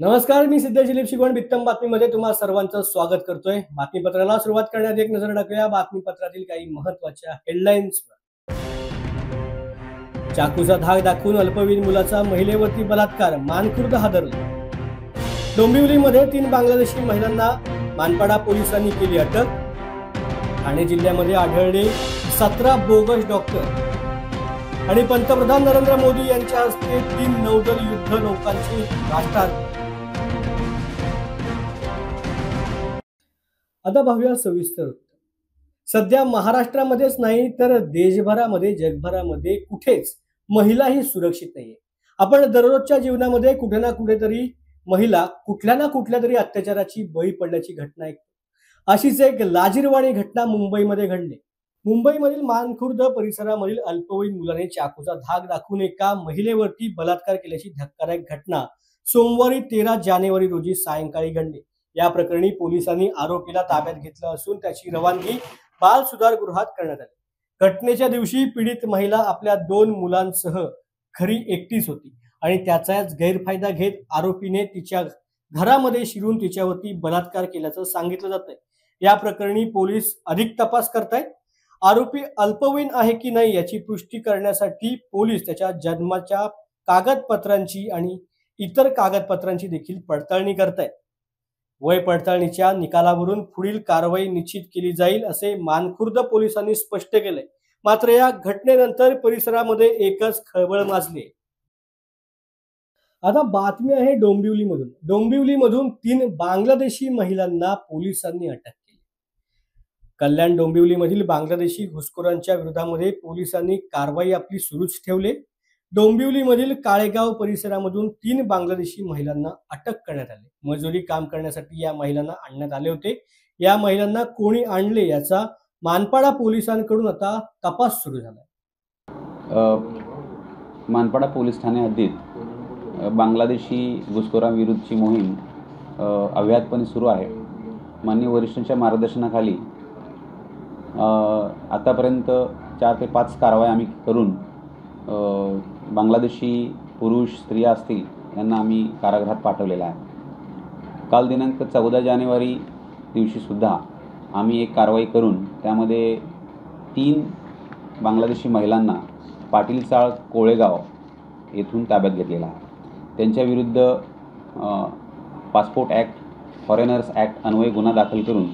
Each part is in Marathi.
नमस्कार, मी सिद्धेश दिलीप शिगवण बित्तम बातमीमध्ये तुम्हा सर्वांचं स्वागत करतोय। बातमीपत्राला सुरुवात करण्याआधी एक नजर टाकूया बातमीपत्रातील काही महत्त्वाच्या हेडलाईन्सवर। चाकूचा धाक दाखवून अल्पवयीन मुलाचा महिलेवरती बलात्कार, मानखुर्द हादरलं। डोंबिवलीमध्ये 3 बांगलादेशी महिलांना मानपाडा पोलिसांनी केली अटक। ठाणे जिल्ह्यामध्ये आढळले 17 बोगस डॉक्टर। आणि पंतप्रधान नरेंद्र मोदी यांच्या हस्ते 3 नौदल युद्ध नौकांचे राष्ट्रार्पण। आता पाहूया सविस्तर। सध्या महाराष्ट्रामध्येच नाही तर देशभरामध्ये जगभरामध्ये कुठेच महिला ही सुरक्षित नाहीये। आपण दररोजच्या जीवनामध्ये कुठे ना कुठेतरी महिला कुठल्या ना कुठल्या तरी अत्याचाराची बळी पडल्याची घटना ऐकतो। अशीच एक लाजिरवाणी घटना मुंबईमध्ये घडली। मुंबईमधील मानखुर्द परिसरामधील अल्पवयीन मुलाने चाकूचा धाक दाखवून एका महिलेवरती बलात्कार केल्याची धक्कादायक घटना सोमवारी 13 जानेवारी रोजी सायंकाळी घडली। या प्रकरणी पोलिसांनी आरोपीला ताब्यात घेतलं असून त्याची रवानगी बाल सुधार गृहात करण्यात आली। घटनेच्या दिवशी पीडित महिला आपल्या 2 मुलांसह घरी एकटीच होती आणि त्याचाच गैरफायदा घेत आरोपीने तिच्या घरामध्ये शिरून तिच्यावरती बलात्कार केल्याचं सांगितलं जातंय। या प्रकरणी पोलीस अधिक तपास करतायत। आरोपी अल्पवयीन आहे की नाही याची पुष्टी करण्यासाठी पोलीस त्याच्या जन्माच्या कागदपत्रांची आणि इतर कागदपत्रांची देखील पडताळणी करतायत। वय पडताळणीच्या निकालावरून पुढील कारवाई निश्चित केली जाईल असे मानखुर्द पोलिसांनी स्पष्ट केले। मात्र या घटनेनंतर परिसरामध्ये एकच खळबळ माजली। आता बातमी आहे डोंबिवलीमधून। डोंबिवलीमधून 3 बांगलादेशी महिलांना पोलिसांनी अटक केली। कल्याण डोंबिवलीमधील बांगलादेशी घुसखोरांच्या विरोधामध्ये पोलिसांनी कारवाई आपली सुरूच ठेवली। डोंबिवलीमधील काळेगाव परिसरामधून 3 बांगलादेशी महिलांना अटक करण्यात आली। मजुरी काम करण्यासाठी या महिलांना आणण्यात आले होते। या महिलांना कोणी आणले याचा मानपाडा पोलिसांकडून आता तपास सुरू झाला। मानपाडा पोलीस ठाणे हद्दीत बांगलादेशी घुसखोरांविरुद्धची मोहीम अव्याहतपणे सुरू आहे। माननीय वरिष्ठांच्या मार्गदर्शनाखाली आतापर्यंत 4 ते 5 कारवाया आम्ही करून बांगलादेशी पुरुष स्त्रिया असतील यांना आम्ही कारागृहात पाठवलेला आहे। काल दिनांक 14 जानेवारी दिवशी सुद्धा आम्ही एक कारवाई करून त्यामध्ये 3 बांगलादेशी महिलांना पाटील चाळ कोळेगाव येथून ताब्यात घेतलेला आहे। त्यांच्याविरुद्ध पासपोर्ट ॲक्ट, फॉरेनर्स ॲक्ट अन्वये गुन्हा दाखल करून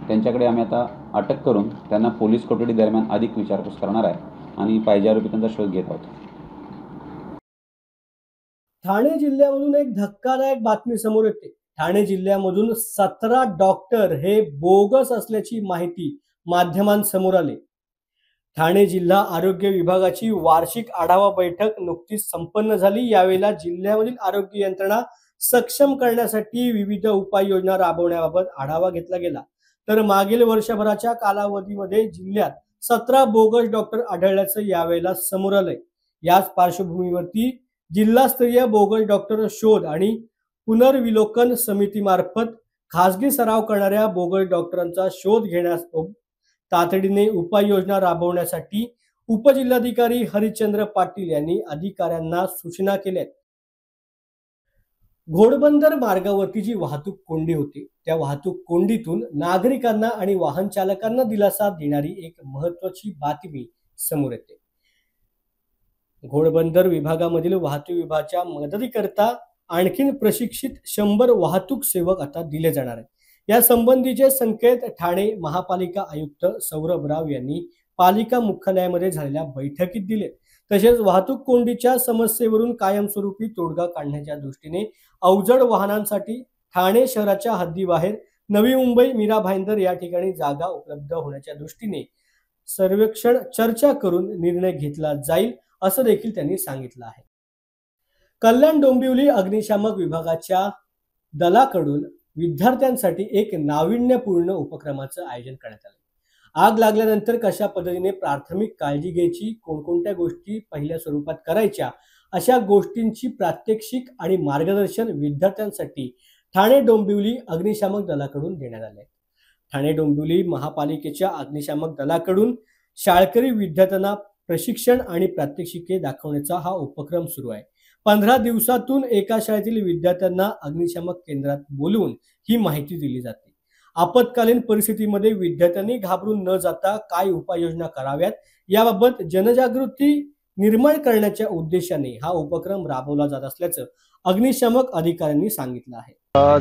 त्यांच्याकडे आम्ही आता अटक करून त्यांना पोलीस कोठडी दरम्यान अधिक विचारपूस करणार आहे आणि पाहिजे आरोपींचा शोध घेत आहोत। ठाणे जिल्ह्यामधून एक धक्कादायक बातमी समोर येते। ठाणे जिल्ह्यामधून 17 डॉक्टर हे बोगस असल्याची माहिती माध्यमांसमोर आली। ठाणे जिल्हा आरोग्य विभागाची वार्षिक आढावा बैठक नुकतीच संपन्न झाली। यावेळेला जिल्ह्यामधील आरोग्य यंत्रणा सक्षम करण्यासाठी विविध उपाययोजना राबवण्याबाबत आढावा घेतला गेला। तर मागील वर्षभराच्या कालावधीमध्ये जिल्ह्यात 17 बोगस डॉक्टर आढळल्याचं यावेळेला समोर आलंय। याच पार्श्वभूमीवरती जिल्हास्तरीय बोगस डॉक्टर शोध आणि पुनर्विलोकन समितीमार्फत खासगी सराव करणाऱ्या बोगस डॉक्टरांचा शोध घेण्यास तातडीने उपाययोजना राबवण्यासाठी उपजिल्हाधिकारी हरिश्चंद्र पाटील यांनी अधिकाऱ्यांना सूचना केल्या। घोडबंदर मार्गावरती जी वाहतूक कोंडी होती त्या वाहतूक कोंडीतून नागरिकांना आणि वाहन चालकांना दिलासा देणारी एक महत्त्वाची बातमी समोर येते। घोडबंदर विभागामधील वाहतूक विभागाच्या मदतीकरता आणखीन प्रशिक्षित 100 वाहतूक सेवक आता दिले जाणार आहेत। या संबंधीचे संकेत ठाणे महापालिका आयुक्त सौरभ राव यांनी पालिका मुख्यालयामध्ये झालेल्या बैठकीत दिले। तसेच वाहतूक कोंडीच्या समस्येवरून कायमस्वरूपी तोडगा काढण्याच्या दृष्टीने अवजड वाहनांसाठी ठाणे शहराच्या हद्दीबाहेर नवी मुंबई मीरा भाईंदर या ठिकाणी जागा उपलब्ध होण्याच्या दृष्टीने सर्वेक्षण चर्चा करून निर्णय घेतला जाईल असं देखील त्यांनी सांगितलं आहे। कल्याण डोंबिवली अग्निशामक विभागाच्या दलाकडून विद्यार्थ्यांसाठी एक नाविन्यपूर्ण उपक्रमाचं आयोजन करण्यात आलं। आग लागल्यानंतर कशा पद्धतीने प्राथमिक काळजी घ्यायची, कोणकोणत्या गोष्टी पहिल्या स्वरूपात करायच्या अशा गोष्टींची प्रात्यक्षिक आणि मार्गदर्शन विद्यार्थ्यांसाठी ठाणे डोंबिवली अग्निशामक दलाकडून देण्यात आले। ठाणे डोंबिवली महापालिकेच्या अग्निशामक दलाकडून शाळकरी विद्यार्थ्यांना प्रशिक्षण आणि प्रात्यक्षिके दाखवण्याचा हा उपक्रम सुरू आहे। 15 दिवसातून एका शाळेतील विद्यार्थ्यांना अग्निशामक केंद्रात बोलवून ही माहिती दिली जाते. आपत्कालीन परिस्थितीमध्ये विद्यार्थ्यांनी घाबरून न जाता काय उपाययोजना कराव्यात याबाबत जनजागृती निर्माण करण्याच्या उद्देशाने हा उपक्रम राबवला जात असल्याचं अग्निशामक अधिकाऱ्यांनी सांगितलं आहे.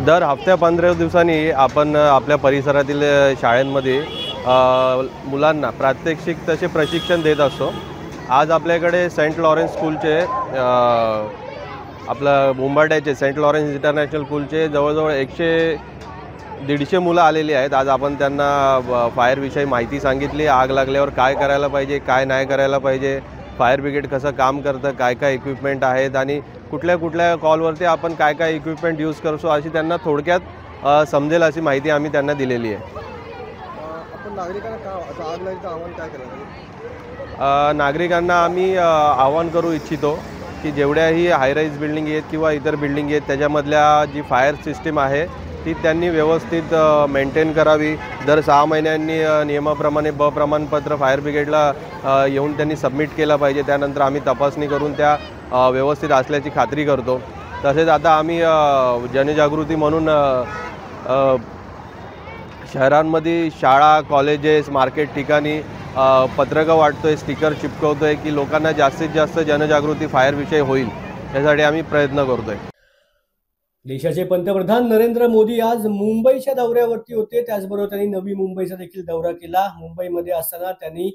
दर हफ्त्या 15 दिवसांनी आपण आपल्या परिसरातील शाळांमध्ये मुलांना प्रात्यक्षिक तसे प्रशिक्षण देत असतो. आज आपल्याकडे सेंट लॉरेन्स स्कूलचे आपलं मुंबाड्याचे सेंट लॉरेन्स इंटरनॅशनल स्कूलचे जवळजवळ 100-150 मुलं आलेली आहेत. आज आपण त्यांना फायरविषयी माहिती सांगितली. आग लागल्यावर काय करायला पाहिजे, काय नाही करायला पाहिजे, फायर ब्रिगेड कसं काम करतं, काय काय इक्विपमेंट आहेत आणि कुठल्या कुठल्या कॉलवरती आपण काय काय इक्विपमेंट यूज करतो अशी त्यांना थोडक्यात समजेल अशी माहिती आम्ही त्यांना दिलेली आहे. आपण नागरिकांना आग लागल्याचं आव्हान काय करायला? नागरिकांना आम्ही आवाहन करू इच्छितो की जेवढ्याही हायराईज बिल्डिंग आहेत किंवा इतर बिल्डिंग आहेत त्याच्यामधल्या जी फायर सिस्टीम आहे ती त्यांनी व्यवस्थित मेंटेन करावी. दर 6 महिन्यांनी नियमाप्रमाणे प्रमाणपत्र फायर ब्रिगेडला येऊन त्यांनी सबमिट केलं पाहिजे. त्यानंतर आम्ही तपासणी करून त्या व्यवस्थित असल्याची खात्री करतो. तसेच आता आम्ही जनजागृती म्हणून शहरांमध्ये शाळा, कॉलेजेस, मार्केट ठिकाणी पत्रकं वाटतोय, स्टिकर चिपकवतोय की लोकांना जास्तीत जास्त जनजागृती फायरविषयी होईल यासाठी आम्ही प्रयत्न करतोय. देशाचे पंतप्रधान नरेंद्र मोदी आज मुंबईच्या दौऱ्यावरती होते. त्याचबरोबर त्यांनी नवी मुंबईचा देखील दौरा केला. मुंबईमध्ये असताना त्यांनी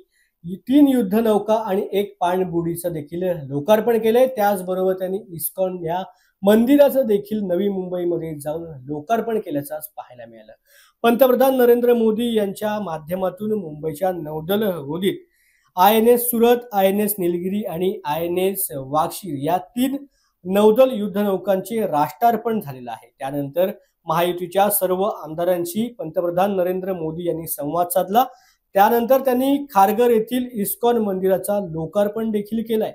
3 युद्धनौका आणि 1 पाणबुडीचं देखील लोकार्पण केलंय. त्याचबरोबर त्यांनी इस्कॉन या मंदिराचं देखील नवी मुंबईमध्ये जाऊन लोकार्पण केल्याचं आज पाहायला मिळालं. पंतप्रधान नरेंद्र मोदी यांच्या माध्यमातून मुंबईच्या नौदल हौदीत INS सुरत, INS निलगिरी आणि INS वागशीर या 3 नौदल युद्धनौकांचे राष्ट्रार्पण झालेलं आहे. त्यानंतर महायुतीच्या सर्व आमदारांशी पंतप्रधान नरेंद्र मोदी यांनी संवाद साधला. त्यानंतर त्यांनी खारघर येथील इस्कॉन मंदिराचा लोकार्पण देखील केलाय.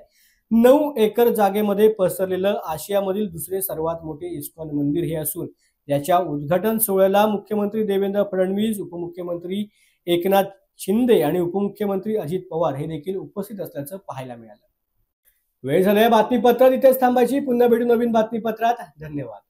9 एकर जागेमध्ये पसरलेलं आशियामधील दुसरे सर्वात मोठे इस्कॉन मंदिर हे असून याच्या उद्घाटन सोहळ्याला मुख्यमंत्री देवेंद्र फडणवीस, उपमुख्यमंत्री एकनाथ शिंदे आणि उपमुख्यमंत्री अजित पवार हे देखील उपस्थित असल्याचं पाहायला मिळालं. वेळ झालाय बातमीपत्रात इथेच थांबायची. पुन्हा भेटू नवीन बातमीपत्रात. धन्यवाद.